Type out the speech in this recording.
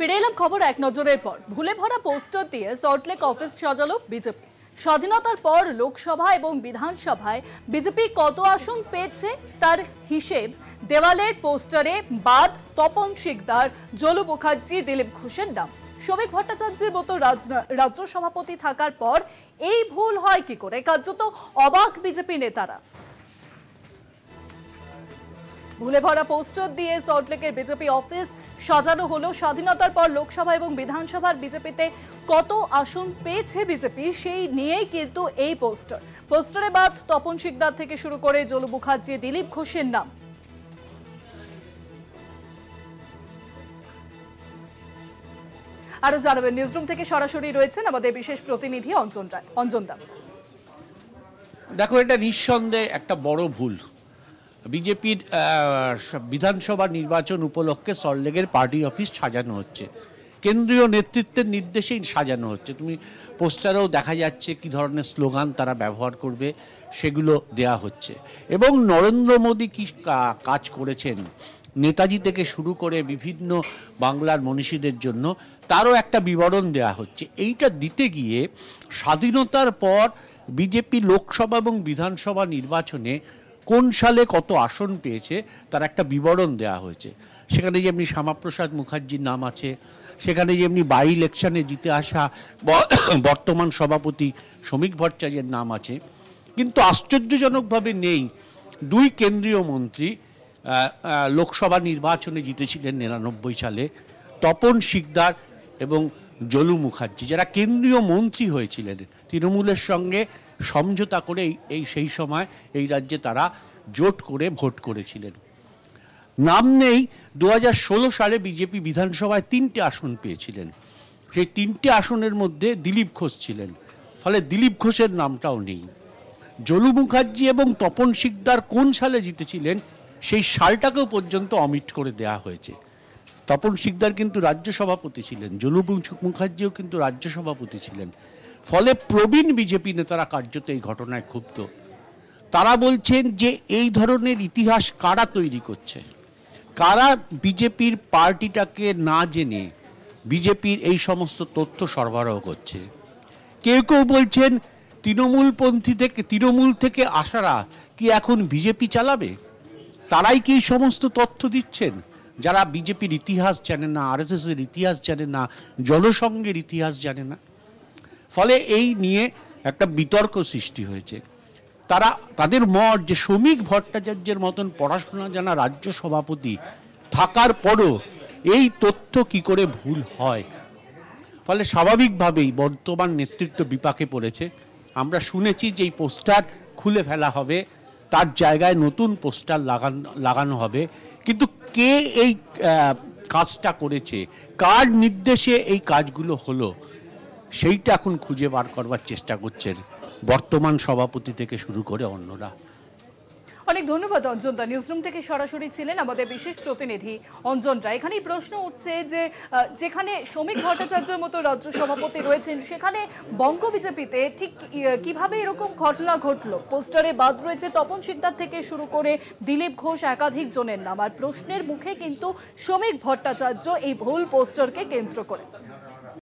ফিরে এলাম খবর এক নজরের পর। ভুলে ভরা পোস্টার দিয়ে সল্টলেক অফিস সাজালো বিজেপি। স্বাধীনতার পর লোকসভা এবং বিধানসভায় বিজেপি কত আসন পেয়েছে তার হিসেব দেওয়ালের পোস্টারে বাদ তপন শিকদার, জলু মুখার্জি, দিলীপ ঘোষের নাম। শ্রমিক ভট্টাচার্যের মতো রাজ্য সভাপতি থাকার পর এই ভুল হয় কি করে? কার্যত অবাক বিজেপি নেতারা। ভুলে ভরা পোস্টার দিয়ে সল্টলেকের বিজেপি অফিস সাজানো হলো। স্বাধীনতার পর লোকসভা এবং বিধানসভার বিজেপিতে কত আসন পেয়েছে বিজেপি সেই নিয়েই কিন্তু এই পোস্টারে বাদ তপন শিকদার থেকে শুরু করে জলু মুখার্জি, দিলীপ ঘোষের নাম। আরো জানাবেন, নিউজরুম থেকে সরাসরি রয়েছেন আমাদের বিশেষ প্রতিনিধি অঞ্জন দা। দেখো, এটা নিঃসন্দেহে একটা বড় ভুল। বিজেপির বিধানসভা নির্বাচন উপলক্ষে সল্টলেকের পার্টি অফিস সাজানো হচ্ছে, কেন্দ্রীয় নেতৃত্বের নির্দেশেই সাজানো হচ্ছে। তুমি পোস্টারেও দেখা যাচ্ছে কি ধরনের স্লোগান তারা ব্যবহার করবে, সেগুলো দেয়া হচ্ছে। এবং নরেন্দ্র মোদী কি কাজ করেছেন নেতাজি থেকে শুরু করে বিভিন্ন বাংলার মনীষীদের জন্য, তারও একটা বিবরণ দেয়া হচ্ছে। এইটা দিতে গিয়ে স্বাধীনতার পর বিজেপি লোকসভা এবং বিধানসভা নির্বাচনে কোন সালে কত আসন পেয়েছে তার একটা বিবরণ দেওয়া হয়েছে। সেখানে যেমনি শ্যামাপ্রসাদ মুখার্জির নাম আছে, সেখানে যেমনি বাই ইলেকশনে জিতে আসা বর্তমান সভাপতি শ্রমিক ভট্টাচার্যের নাম আছে। কিন্তু আশ্চর্যজনকভাবে নেই দুই কেন্দ্রীয় মন্ত্রী লোকসভা নির্বাচনে জিতেছিলেন 99 সালে, তপন শিকদার এবং জলু মুখার্জি, যারা কেন্দ্রীয় মন্ত্রী হয়েছিলেন তৃণমূলের সঙ্গে সমঝোতা করে সেই সময় এই রাজ্যে তারা জোট করে ভোট করেছিলেন। নাম নেই 2016 সালে বিজেপি বিধানসভায় 3টে আসন পেয়েছিলেন। সেই 3টে আসনের মধ্যে দিলীপ ঘোষ ছিলেন, ফলে দিলীপ ঘোষের নামটাও নেই। জলু মুখার্জি এবং তপন শিকদার কোন সালে জিতেছিলেন সেই সালটাকেও পর্যন্ত অমিট করে দেয়া হয়েছে। তপন শিকদার কিন্তু রাজ্য সভাপতি ছিলেন, জলু মুখার্জিও কিন্তু রাজ্য সভাপতি ছিলেন। ফলে প্রবীণ বিজেপি নেতারা কার্যত এই ঘটনায় ক্ষুব্ধ। তারা বলছেন যে এই ধরনের ইতিহাস কারা তৈরি করছে, কারা বিজেপির পার্টিটাকে না জেনে বিজেপির এই সমস্ত তথ্য সরবরাহ করছে। কেউ কেউ বলছেন তৃণমূল থেকে আসারা কি এখন বিজেপি চালাবে? তারাই কি এই সমস্ত তথ্য দিচ্ছেন, যারা বিজেপির ইতিহাস জানে না, আরএসএসের ইতিহাস জানে না, জনসংঘের ইতিহাস জানে না। ফলে এই নিয়ে একটা বিতর্ক সৃষ্টি হয়েছে। তাদের মত যে শ্রমিক ভট্টাচার্যের মতন পড়াশোনা জানা রাজ্য সভাপতি থাকার পরও এই তথ্য কি করে ভুল হয়। ফলে স্বাভাবিকভাবেই বর্তমান নেতৃত্ব বিপাকে পড়েছে। আমরা শুনেছি যে এই পোস্টার খুলে ফেলা হবে, তার জায়গায় নতুন পোস্টার লাগানো হবে। কিন্তু কে এই কাজটা করেছে, কার নির্দেশে এই কাজগুলো হলো, সেইটা এখন খুঁজে বার করবার চেষ্টা করছেন বর্তমান সভাপতি থেকে শুরু করে অন্যরা। অনেক ধন্যবাদ অঞ্জন দা। নিউজরুম থেকে সরাসরি ছিলেন আমাদের বিশেষ প্রতিনিধি অঞ্জন দা। এখানেই প্রশ্ন উঠছে যে যেখানে শ্রমিক ভট্টাচার্যের মতো রাজ্য সভাপতি রয়েছেন, সেখানে বঙ্গ বিজেপিতে ঠিক কিভাবে এরকম ঘটনা ঘটলো? পোস্টারে বাদ রয়েছে তপন শিকদার থেকে শুরু করে দিলীপ ঘোষ, একাধিক জনের নাম। আর প্রশ্নের মুখে কিন্তু শ্রমিক ভট্টাচার্য এই ভুল পোস্টারকে কেন্দ্র করে।